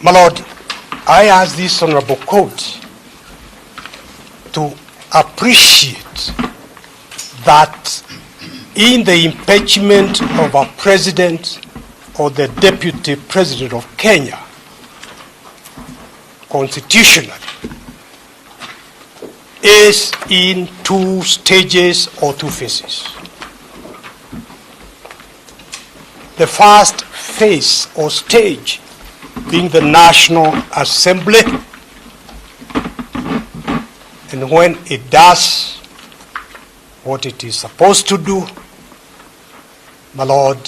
My Lord, I ask this honorable court to appreciate that in the impeachment of a president or the deputy president of Kenya, constitutionally, is in two stages or two phases. The first phase or stage being the National Assembly, and when it does what it is supposed to do, my Lord,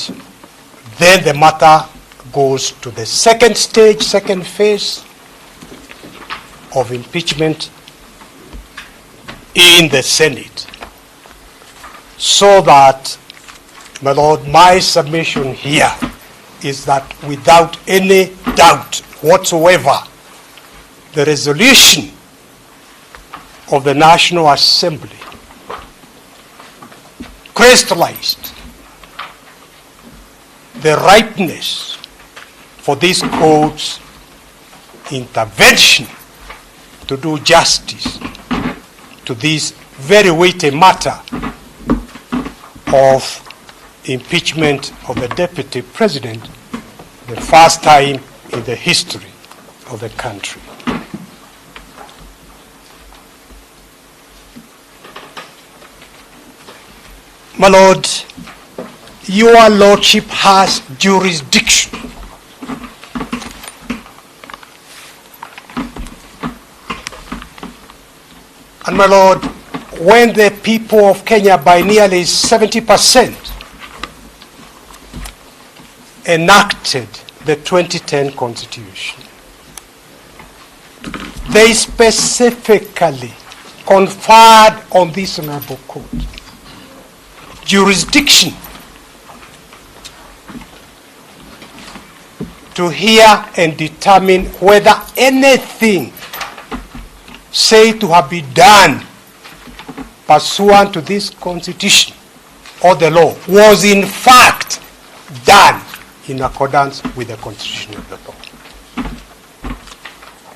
then the matter goes to the second stage, second phase of impeachment in the Senate. So that, my Lord, my submission here is that without any doubt whatsoever, the resolution of the National Assembly crystallized the ripeness for this court's intervention to do justice to this very weighty matter of impeachment of the deputy president, the first time in the history of the country. My Lord, your Lordship has jurisdiction and my Lord, when the people of Kenya by nearly 70% enacted the 2010 Constitution, they specifically conferred on this honorable court jurisdiction to hear and determine whether anything said to have been done pursuant to this Constitution or the law was in fact done in accordance with the Constitution of the law.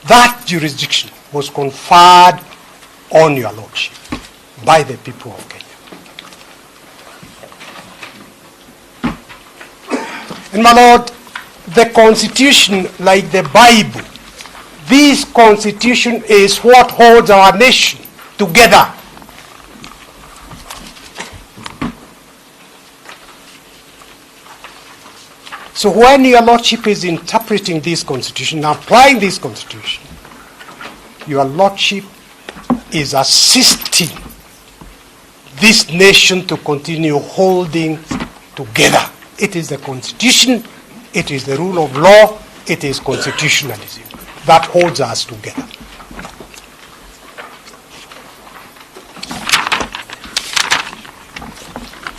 That jurisdiction was conferred on your Lordship by the people of Kenya. And my Lord, the Constitution, like the Bible, this Constitution is what holds our nation together. So when your Lordship is interpreting this Constitution, applying this Constitution, your Lordship is assisting this nation to continue holding together. It is the Constitution, it is the rule of law, it is constitutionalism that holds us together.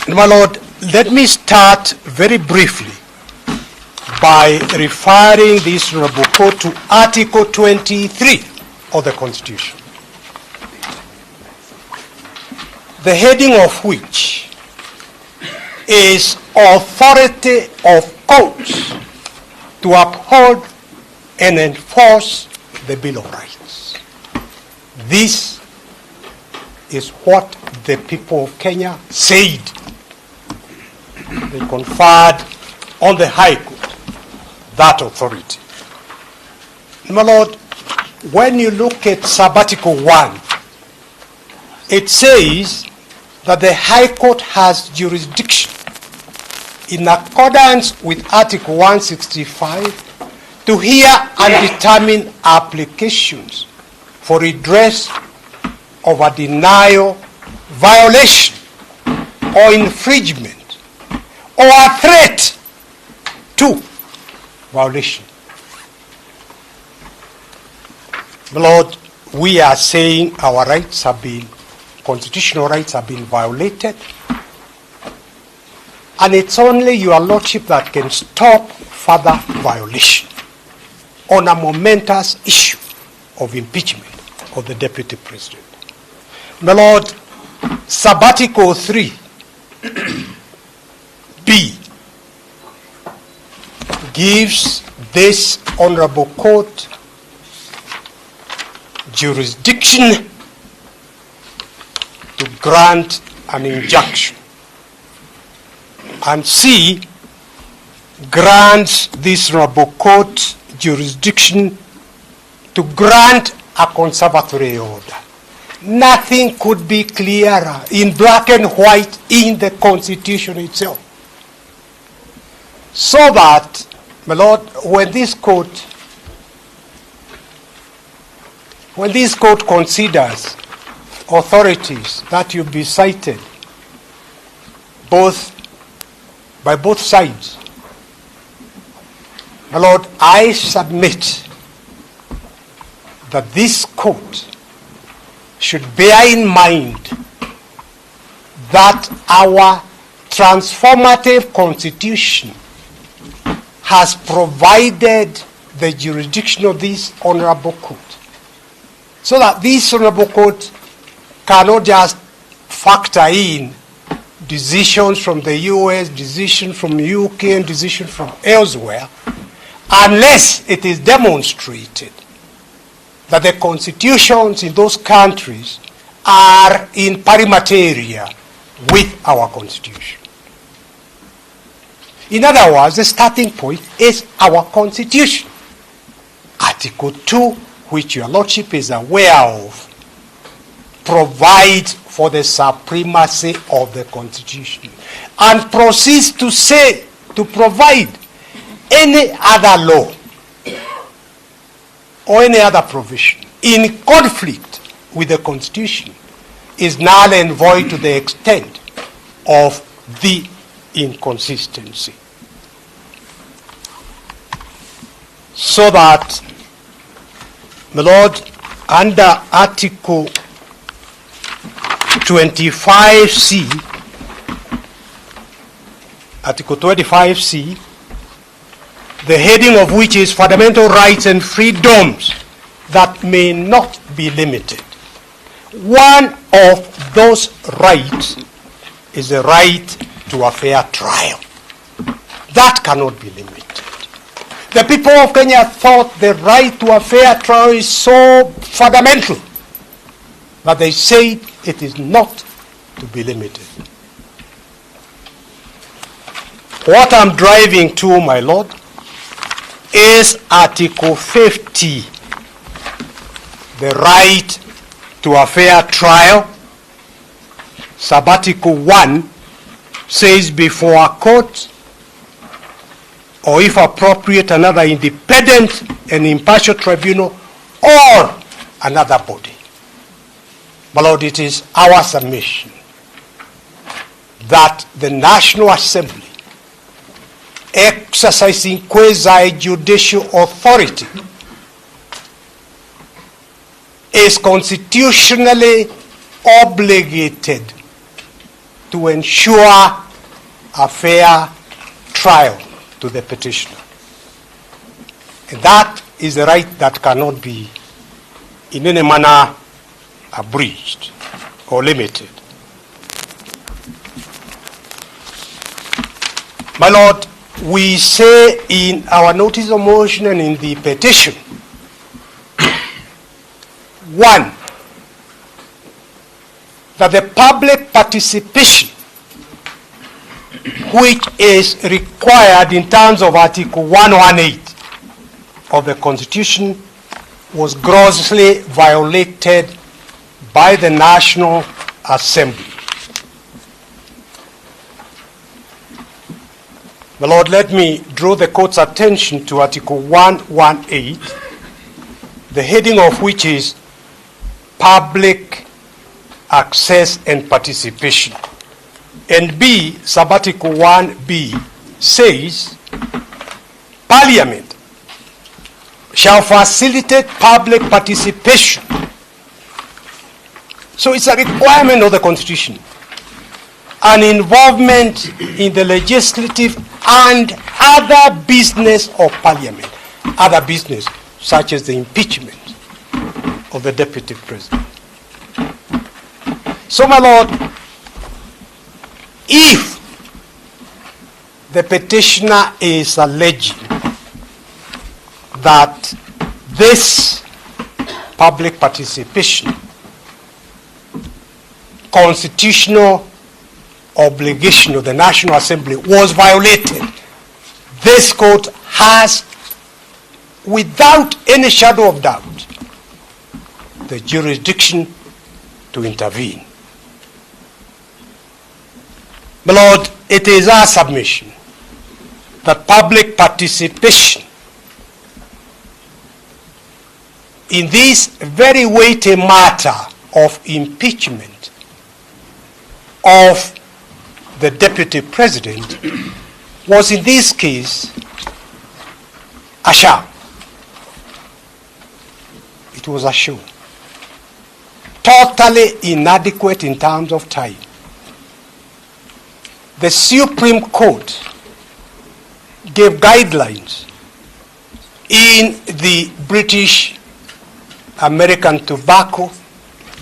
And my Lord, let me start very briefly by referring this honorable court to Article 23 of the Constitution, the heading of which is authority of courts to uphold and enforce the Bill of Rights. This is what the people of Kenya said. They conferred on the High Court that authority. My Lord, when you look at Sabbatical 1, it says that the High Court has jurisdiction in accordance with Article 165 to hear and determine applications for redress of a denial, violation, or infringement, or a threat to violation. My Lord, we are saying our rights have been, constitutional rights have been violated, and it's only your Lordship that can stop further violation on a momentous issue of impeachment of the Deputy President. My Lord, Sabbatical 3 B gives this honorable court jurisdiction to grant an injunction, and C, grants this honorable court jurisdiction to grant a conservatory order. Nothing could be clearer, in black and white, in the Constitution itself. So that, my Lord, when this court considers authorities that you'll be cited by both sides, my Lord, I submit that this court should bear in mind that our transformative Constitution has provided the jurisdiction of this honorable court, so that this honorable court cannot just factor in decisions from the US, decisions from the UK, and decisions from elsewhere, unless it is demonstrated that the constitutions in those countries are in pari materia with our Constitution. In other words, the starting point is our Constitution. Article 2, which your Lordship is aware of, provides for the supremacy of the Constitution and proceeds to provide any other law or any other provision in conflict with the Constitution is null and void to the extent of the inconsistency. So that, my Lord, under Article 25C, the heading of which is fundamental rights and freedoms that may not be limited. One of those rights is the right to a fair trial. That cannot be limited. The people of Kenya thought the right to a fair trial is so fundamental that they said it is not to be limited. What I'm driving to, my Lord, is Article 50, the right to a fair trial. Sub-Article 1 says before a court, or if appropriate, another independent and impartial tribunal, or another body. My Lord, it is our submission that the National Assembly, exercising quasi-judicial authority, is constitutionally obligated to ensure a fair trial to the petitioner. And that is a right that cannot be in any manner abridged or limited. My Lord, we say in our notice of motion and in the petition, one, that the public participation which is required in terms of Article 118 of the Constitution was grossly violated by the National Assembly. My Lord, let me draw the court's attention to Article 118, the heading of which is Public Access and Participation. And B, Sub-Article 1B, says, Parliament shall facilitate public participation. So it's a requirement of the Constitution. An involvement in the legislative and other business of Parliament. Other business, such as the impeachment of the Deputy President. So, my Lord, if the petitioner is alleging that this public participation, constitutional obligation of the National Assembly was violated, this court has, without any shadow of doubt, the jurisdiction to intervene. My Lord, it is our submission that public participation in this very weighty matter of impeachment of the Deputy President was in this case a sham. It was a show. Totally inadequate in terms of time. The Supreme Court gave guidelines in the British American Tobacco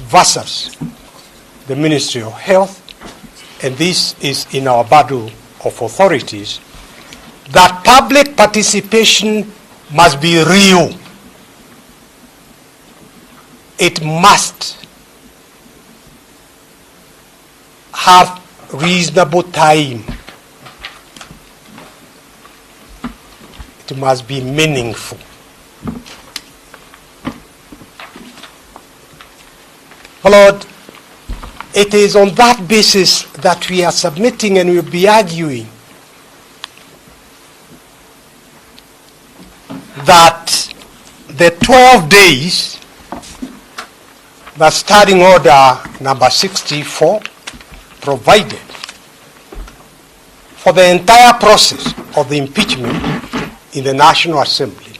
versus the Ministry of Health, and this is in our Battle of Authorities, that public participation must be real. It must have reasonable time. It must be meaningful. Lord, it is on that basis that we are submitting and will be arguing that the 12 days, the Standing Order number 64, provided for the entire process of the impeachment in the National Assembly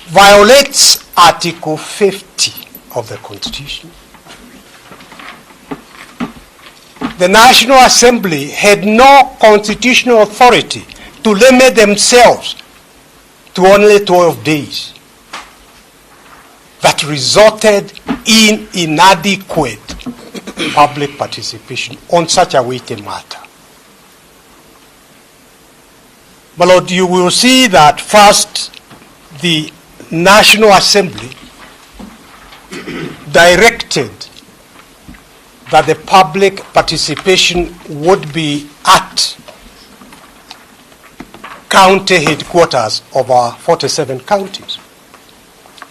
violates Article 50 of the Constitution. The National Assembly had no constitutional authority to limit themselves to only 12 days. That resulted in inadequate public participation on such a weighty matter. But Lord, you will see that first the National Assembly directed that the public participation would be at county headquarters of our 47 counties.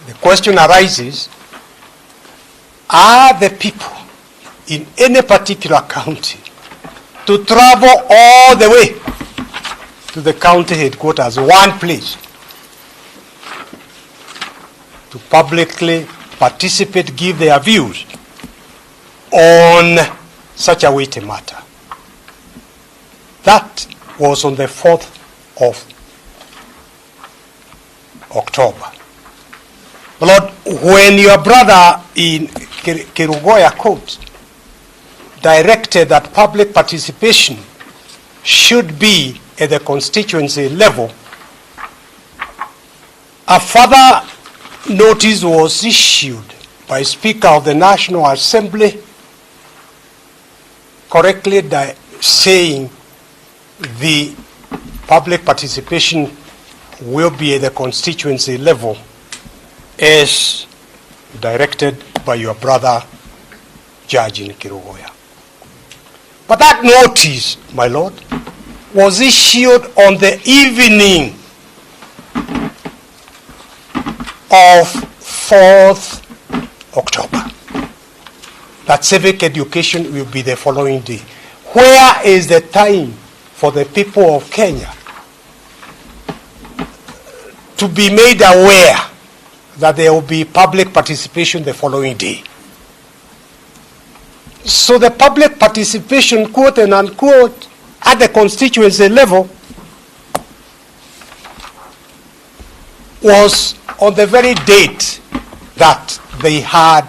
The question arises, are the people in any particular county to travel all the way to the county headquarters, one place, to publicly participate, give their views on such a weighty matter? That was on the 4th of October. Lord, when your brother in Kerugoya Court directed that public participation should be at the constituency level, a further notice was issued by Speaker of the National Assembly correctly saying the public participation will be at the constituency level as directed by your brother, Judge in Kerugoya. But that notice, my Lord, was issued on the evening of 4th October. That civic education will be the following day. Where is the time for the people of Kenya to be made aware that there will be public participation the following day? So the public participation, quote and unquote, at the constituency level was on the very date that they had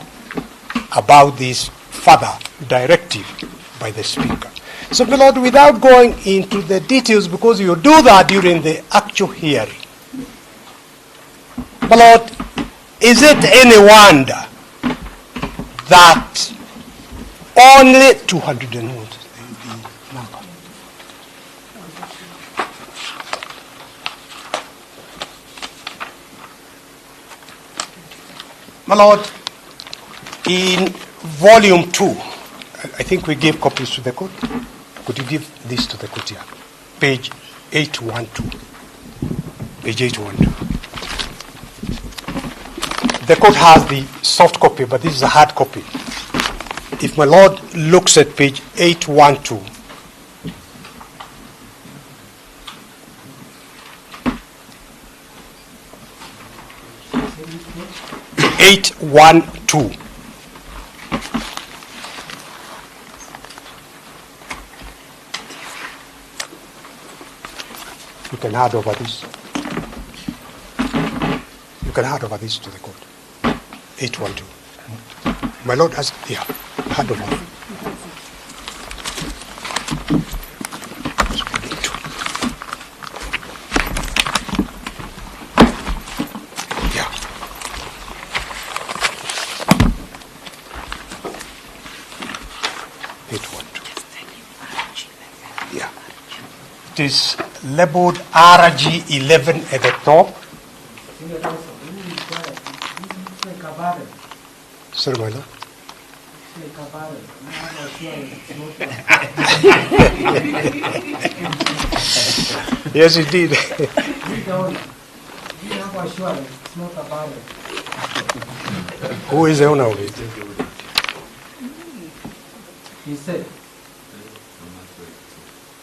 about this further directive by the Speaker. So, my Lord, without going into the details, because you do that during the actual hearing, my Lord, is it any wonder that only 200 and what? The number. My Lord, in volume 2, I think we gave copies to the court. Could you give this to the court here? Page 812. Page 812. The court has the soft copy, but this is a hard copy. If my Lord looks at page 812, you can hand over this. You can hand over this to the court. 812. My Lord has, yeah, hand over. Yeah. Yeah. It is labeled RG11 at the top. Sorry, my Lord. Yes, it did. Who is the owner of it? He said.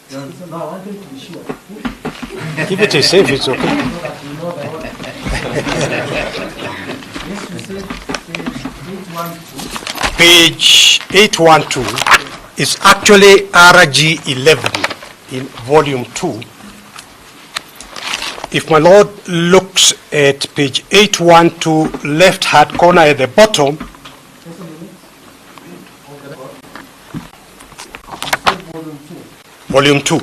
No, I want to be sure. If it is safe, it's okay. Page 812 is actually RG11 in volume 2. If my Lord looks at page 812, left hand corner at the bottom, volume 2.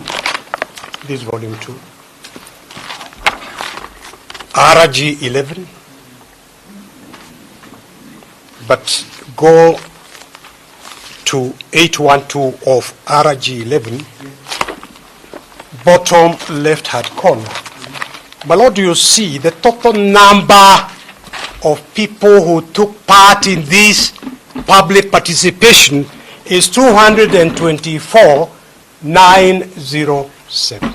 This is volume 2. RG11. But go to 812 of RG11, bottom left hand corner. My Lord, you see the total number of people who took part in this public participation is 224,907.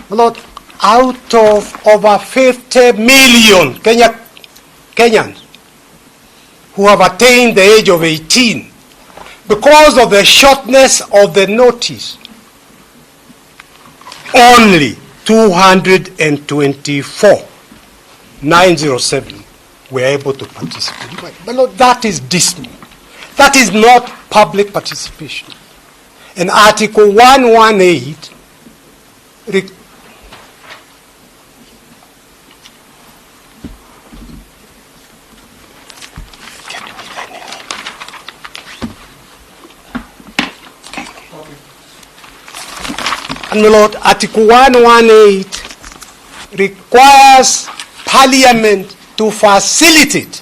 My Lord, out of over 50 million Kenyans who have attained the age of 18, because of the shortness of the notice, only 224,907 were able to participate. But Lord, that is dismal. That is not public participation. And Article 118 and my Lord, Article 118 requires Parliament to facilitate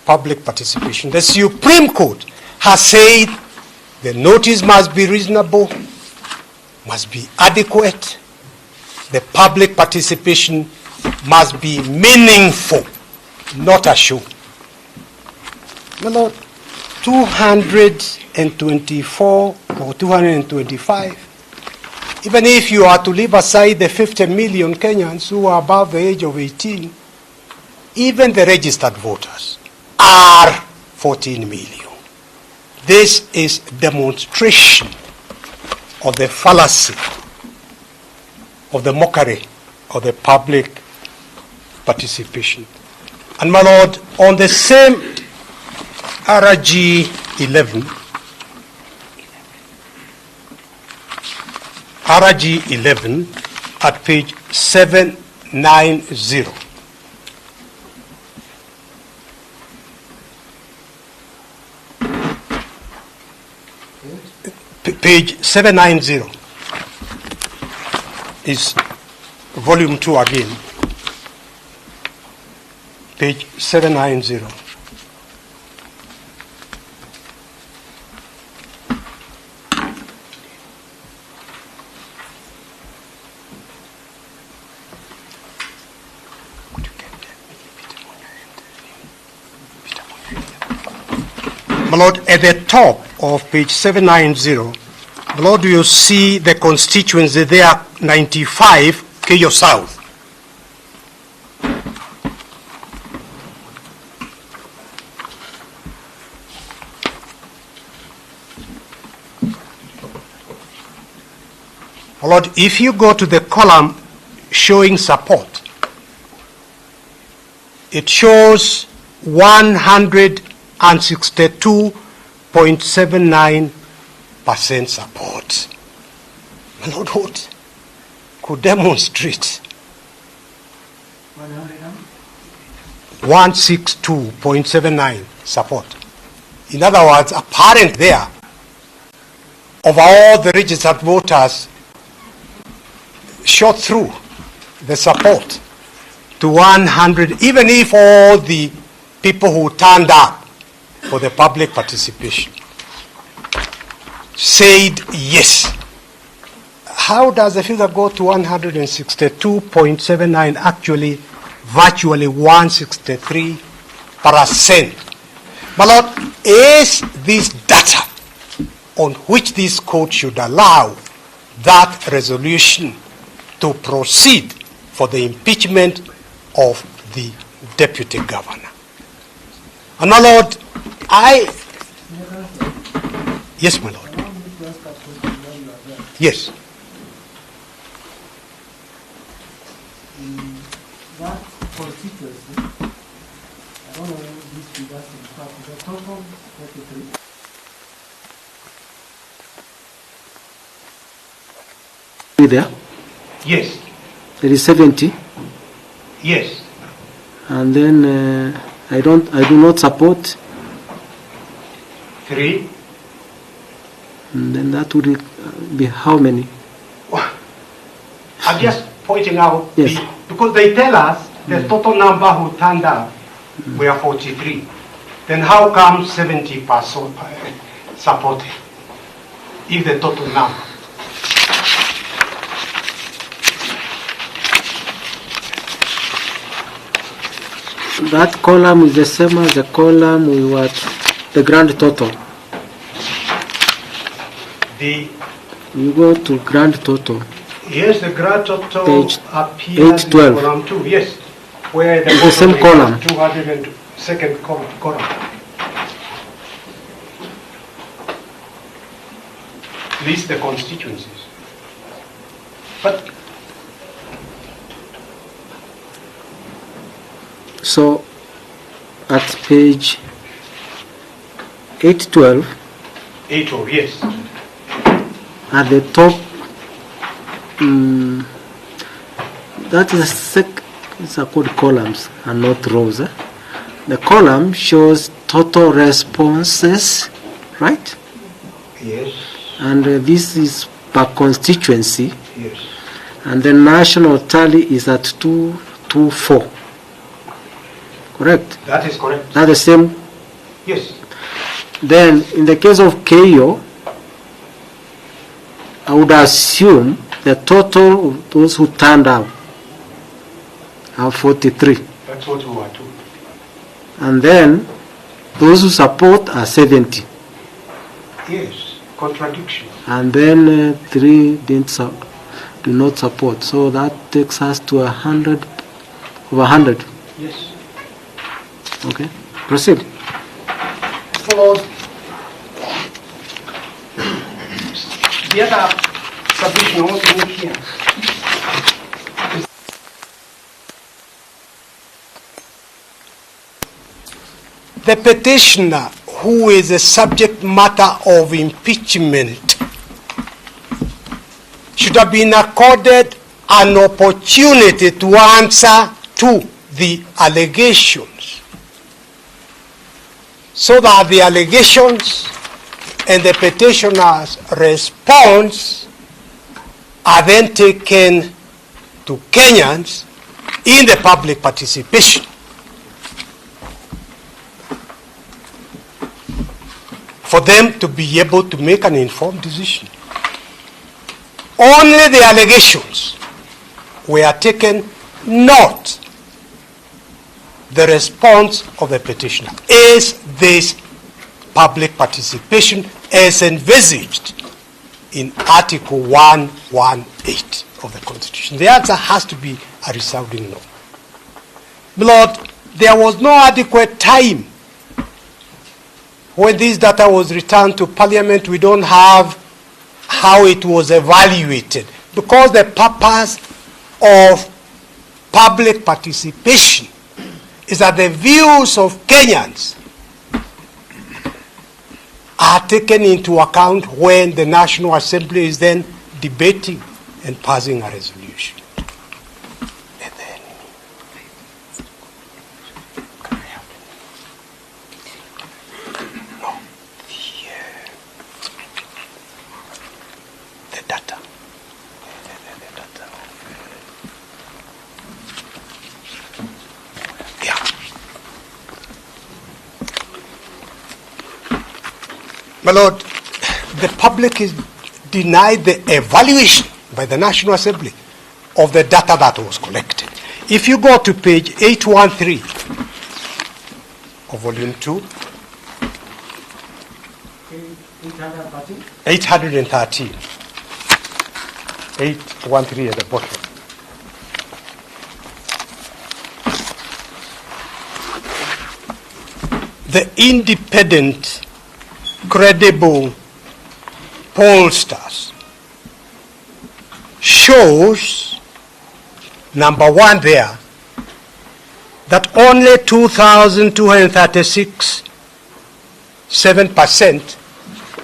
public participation. The Supreme Court has said the notice must be reasonable, must be adequate, the public participation must be meaningful, not a show. My Lord, 224 or 225, even if you are to leave aside the 50 million Kenyans who are above the age of 18, even the registered voters are 14 million. This is demonstration of the fallacy, of the mockery of the public participation. And my Lord, on the same RG 11, RG 11 at page 790. Page 790 is volume 2 again. Page 790. My Lord, at the top of page 790, my Lord, you see the constituency there, 95, Keyo South. My Lord, if you go to the column showing support, it shows 162.79% support. My Lord, what could demonstrate 162.79 support? In other words, apparent there of all the registered voters shot through the support to 100, even if all the people who turned up for the public participation said yes. How does the figure go to 162.79, actually virtually 163%? My Lord, is this data on which this court should allow that resolution to proceed for the impeachment of the deputy governor? And my Lord, yes, my Lord. Yes. That constituency, I don't know these figures in fact, the total 33. There? Yes. There is 70. Yes. And then I do not support. 3. And then that would be how many? I'm just pointing out, Yes. because they tell us the total number who turned up were 43. Then how come 70% supported, if the total number? That column is the same as the column we were, the grand total. You go to grand total. Yes, the grand total Page appears in 812. column 2, yes. Where It's the same column. 202nd column. List the constituencies. But So at page 812, 8, yes. at the top, that is these are called columns and not rows. The column shows total responses, right? Yes, And this is per constituency, yes. and the national tally is at 224. Correct? That is correct. That's the same. Yes. Then, in the case of KO, I would assume the total of those who turned out are 43. That's what we were told. And then, those who support are 70. Yes, contradiction. And then 3 do not support. So that takes us to 100, over 100. Yes. Okay, proceed. Followed. The other submission also in here. The petitioner, who is the subject matter of impeachment, should have been accorded an opportunity to answer to the allegations, so that the allegations and the petitioner's response are then taken to Kenyans in the public participation. For them to be able to make an informed decision. Only the allegations were taken, not the response of the petitioner. Is this public participation as envisaged in Article 118 of the Constitution? The answer has to be a resounding no. My Lord, there was no adequate time when this data was returned to Parliament. We don't have how it was evaluated, because the purpose of public participation is that the views of Kenyans are taken into account when the National Assembly is then debating and passing a resolution. And then, can I have it? No, the data. The data. Yeah. My Lord, the public is denied the evaluation by the National Assembly of the data that was collected. If you go to page 813 of volume 2, 813, 813 at the bottom. The independent, credible pollsters shows, number one there, that only 2,236, 7%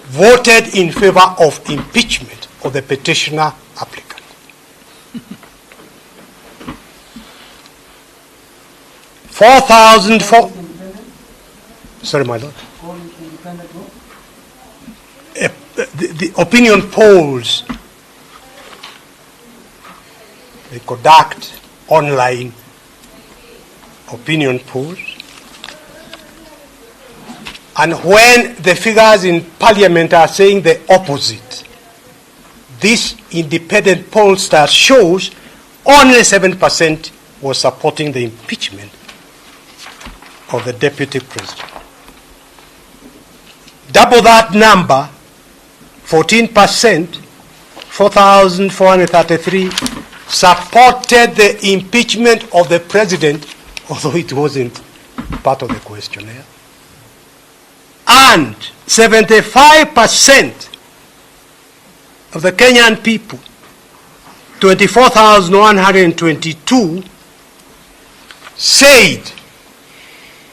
voted in favor of impeachment of the petitioner applicant. Sorry, my Lord. The opinion polls, they conduct online opinion polls, and when the figures in Parliament are saying the opposite, this independent pollster shows only 7% was supporting the impeachment of the deputy president. Double that number, 14%, 4,433, supported the impeachment of the president, although it wasn't part of the questionnaire. And 75% of the Kenyan people, 24,122, said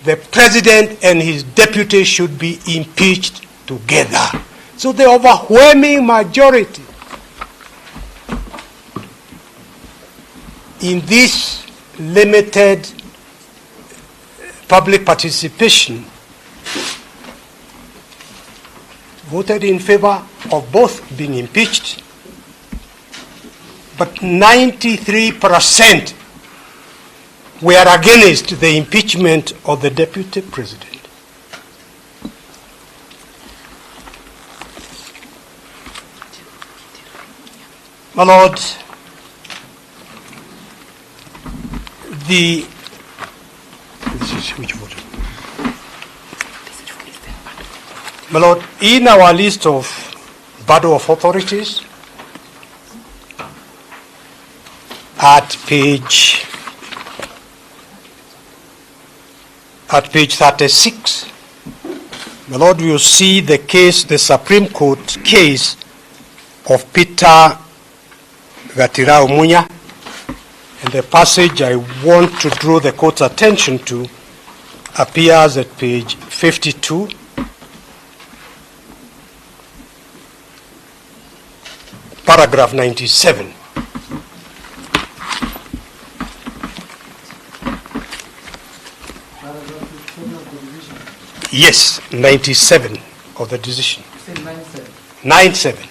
the president and his deputy should be impeached together. So the overwhelming majority in this limited public participation voted in favor of both being impeached, but 93% were against the impeachment of the deputy president. My Lord, this is which vote? My Lord, in our list of Bureau of Authorities, at page 36, my Lord, you see the case, the Supreme Court case of Peter Gatirao Munya, and the passage I want to draw the court's attention to appears at page 52. Paragraph 97. Yes, 97 of the decision. 97.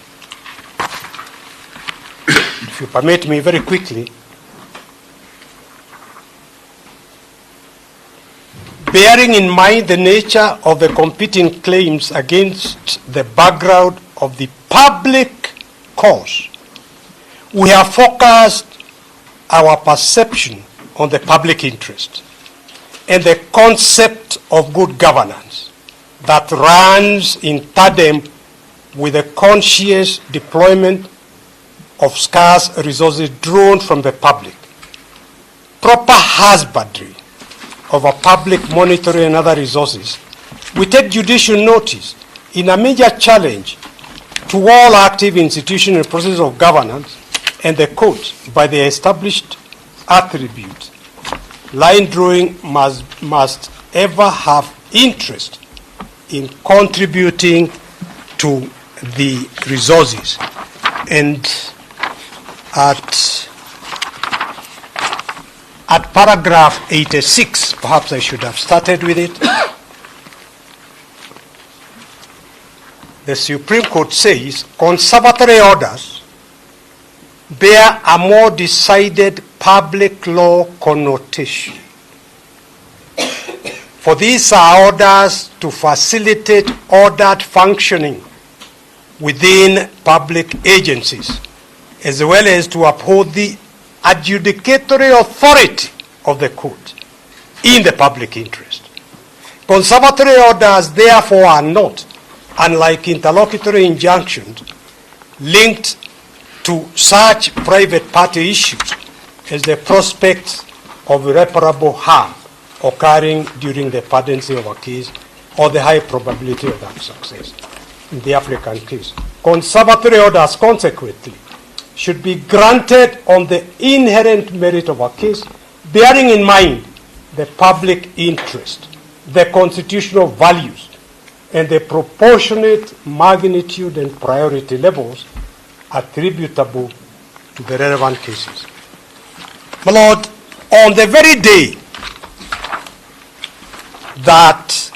If you permit me very quickly, bearing in mind the nature of the competing claims against the background of the public cause, we have focused our perception on the public interest and the concept of good governance that runs in tandem with the conscious deployment of scarce resources drawn from the public. Proper husbandry of our public monetary and other resources. We take judicial notice in a major challenge to all active institutions and processes of governance and the court by the established attributes. Line drawing must ever have interest in contributing to the resources. And at paragraph 86, perhaps I should have started with it, the Supreme Court says conservatory orders bear a more decided public law connotation. For these are orders to facilitate ordered functioning within public agencies, as well as to uphold the adjudicatory authority of the court in the public interest. Conservatory orders, therefore, are not, unlike interlocutory injunctions, linked to such private party issues as the prospects of irreparable harm occurring during the pendency of a case or the high probability of that success. In the African case, conservatory orders, consequently, should be granted on the inherent merit of a case, bearing in mind the public interest, the constitutional values, and the proportionate magnitude and priority levels attributable to the relevant cases. My Lord, on the very day that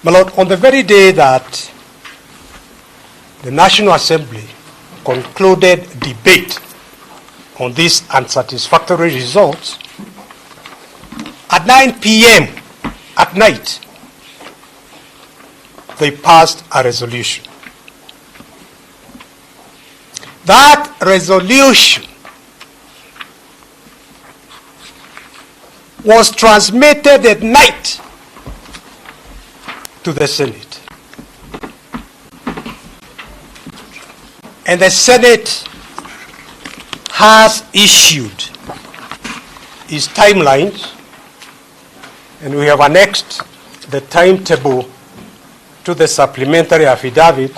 My Lord, on the very day that the National Assembly concluded debate on these unsatisfactory results, at 9 p.m. at night, they passed a resolution. That resolution was transmitted at night to the Senate. And the Senate has issued its timelines, and we have annexed the timetable to the supplementary affidavit.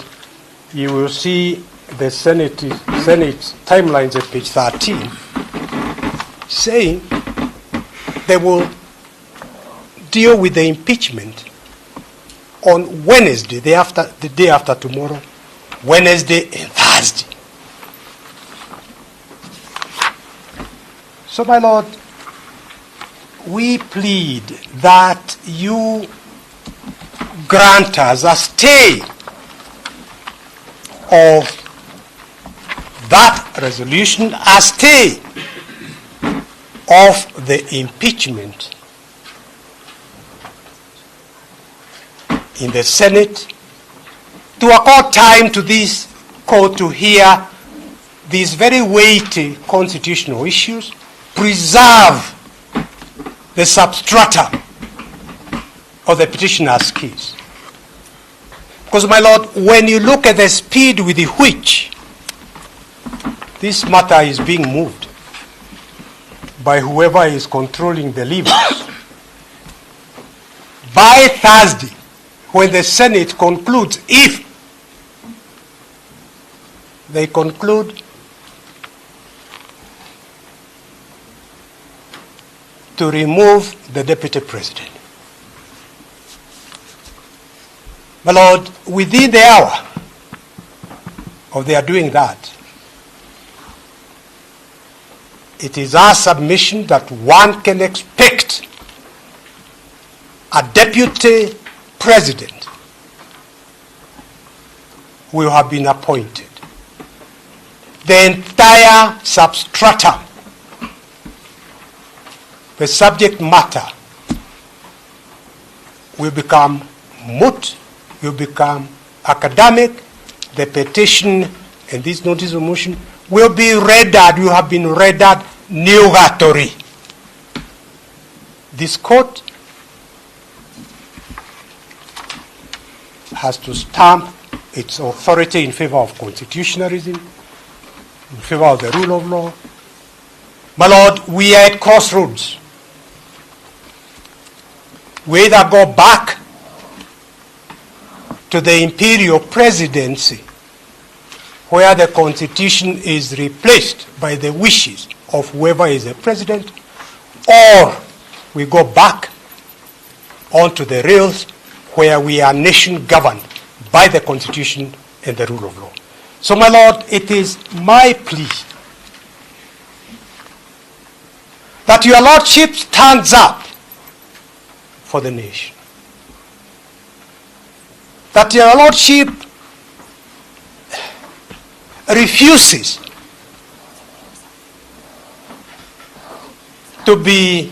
You will see the Senate timelines at page 13, saying they will deal with the impeachment on Wednesday, the day after tomorrow, Wednesday and Thursday. So, my Lord, we plead that you grant us a stay of that resolution, a stay of the impeachment in the Senate, to accord time to this court to hear these very weighty constitutional issues, preserve the substratum of the petitioner's case. Because, my Lord, when you look at the speed with which this matter is being moved by whoever is controlling the levers, by Thursday, when the Senate concludes, if they conclude to remove the Deputy President, my Lord, within the hour of their doing that, it is our submission that one can expect a Deputy President will have been appointed. The entire substratum, the subject matter will become moot, will become academic. The petition and this notice of motion will be rendered, will have been rendered nugatory. This court has to stamp its authority in favor of constitutionalism, in favor of the rule of law. My Lord, we are at crossroads. We either go back to the imperial presidency, where the constitution is replaced by the wishes of whoever is the president, or we go back onto the rails where we are a nation governed by the constitution and the rule of law. So, my Lord, it is my plea that your Lordship stands up for the nation. That your Lordship refuses to be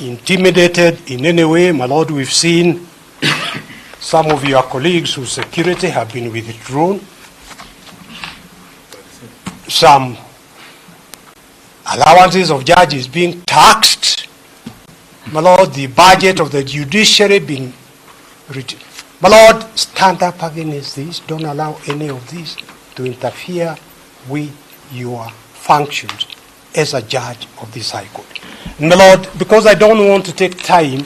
intimidated in any way. My Lord, we've seen some of your colleagues whose security have been withdrawn. Some allowances of judges being taxed. My Lord, the budget of the judiciary being reduced. My Lord, stand up against this. Don't allow any of this to interfere with your functions as a judge of this High Court. My Lord, because I don't want to take time,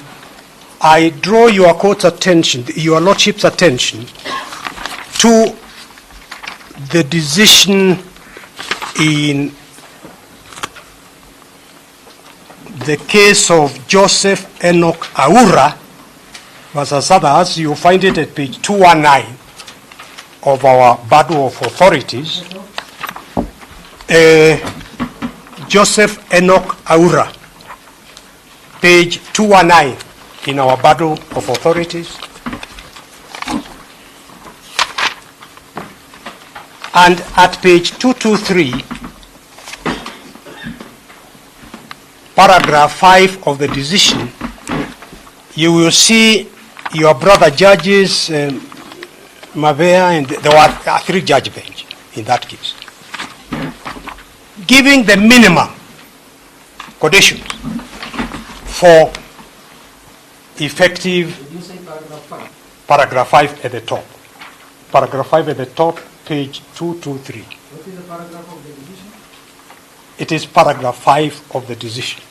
I draw your court's attention, your Lordship's attention, to the decision in the case of Joseph Enoch Aura versus others. You find it at page 219 of our Bible of Authorities. Joseph Enoch Aura, page 219 in our Bible of Authorities. And at page 223, paragraph 5 of the decision, you will see your brother judges, Mavea, and there were 3 judge bench in that case, giving the minimum conditions for effective. Did you say paragraph 5? Paragraph 5 at the top. Paragraph 5 at the top, page 223. What is the paragraph of the decision? It is paragraph 5 of the decision.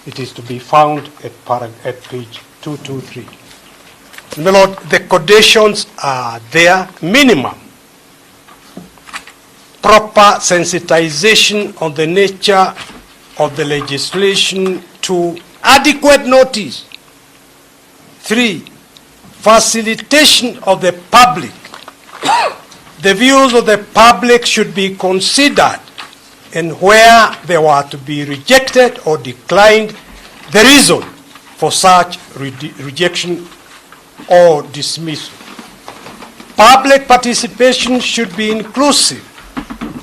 It is to be found at page 223. My Lord, the conditions are there. Minimum. Proper sensitization on the nature of the legislation to adequate notice. 3, facilitation of the public. The views of the public should be considered, and where they were to be rejected or declined, the reason for such rejection or dismissal. Public participation should be inclusive,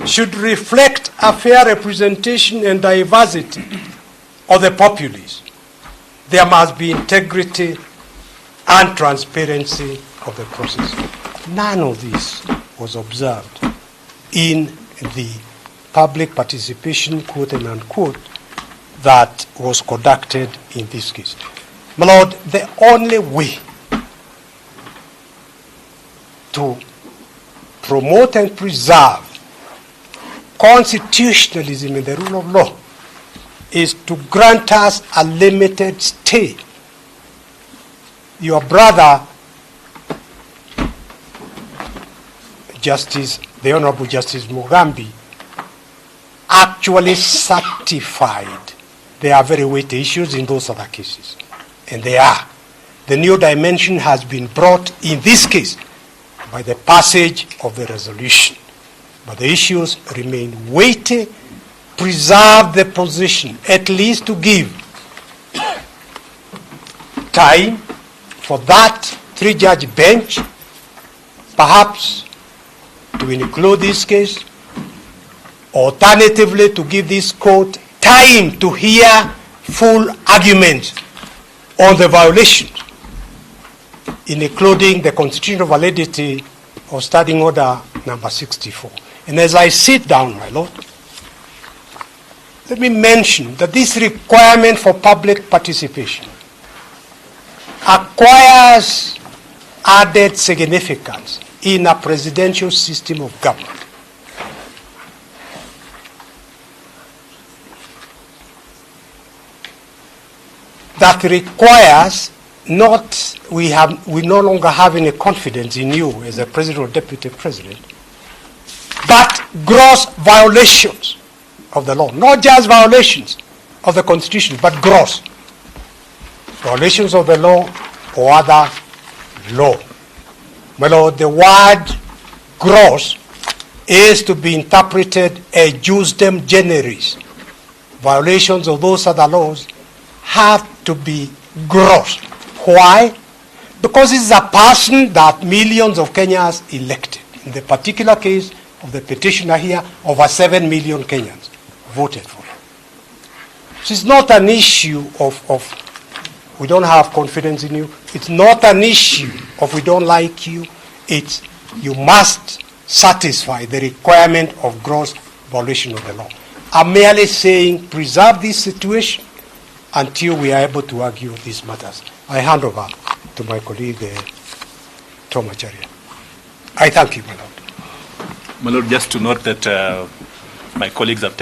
should reflect a fair representation and diversity of the populace. There must be integrity and transparency of the process. None of this was observed in the public participation, quote and unquote, that was conducted in this case. My Lord, the only way to promote and preserve constitutionalism and the rule of law is to grant us a limited stay. Your brother, the Honorable Justice Mugambi, actually certified there are very weighty issues in those other cases. And they are. The new dimension has been brought in this case by the passage of the resolution. But the issues remain weighty. Preserve the position, at least to give time for that 3-judge bench, perhaps to include this case, alternatively to give this court time to hear full arguments on the violations, including the constitutional validity of Standing Order number 64. And as I sit down, my Lord, let me mention that this requirement for public participation acquires added significance in a presidential system of government. That requires we no longer have any confidence in you as a president or deputy president, but gross violations of the law, not just violations of the Constitution, but gross violations of the law or other law. My Lord, the word gross is to be interpreted as jusdem generis. Violations of those other laws have to be gross. Why? Because it's a person that millions of Kenyans elected. In the particular case of the petitioner here, over 7 million Kenyans voted for him. So it's not an issue of we don't have confidence in you. It's not an issue of we don't like you. It's you must satisfy the requirement of gross violation of the law. I'm merely saying preserve this situation until we are able to argue these matters. I hand over to my colleague, Tom Acharya. I thank you, my Lord. My Lord, just to note that my colleagues have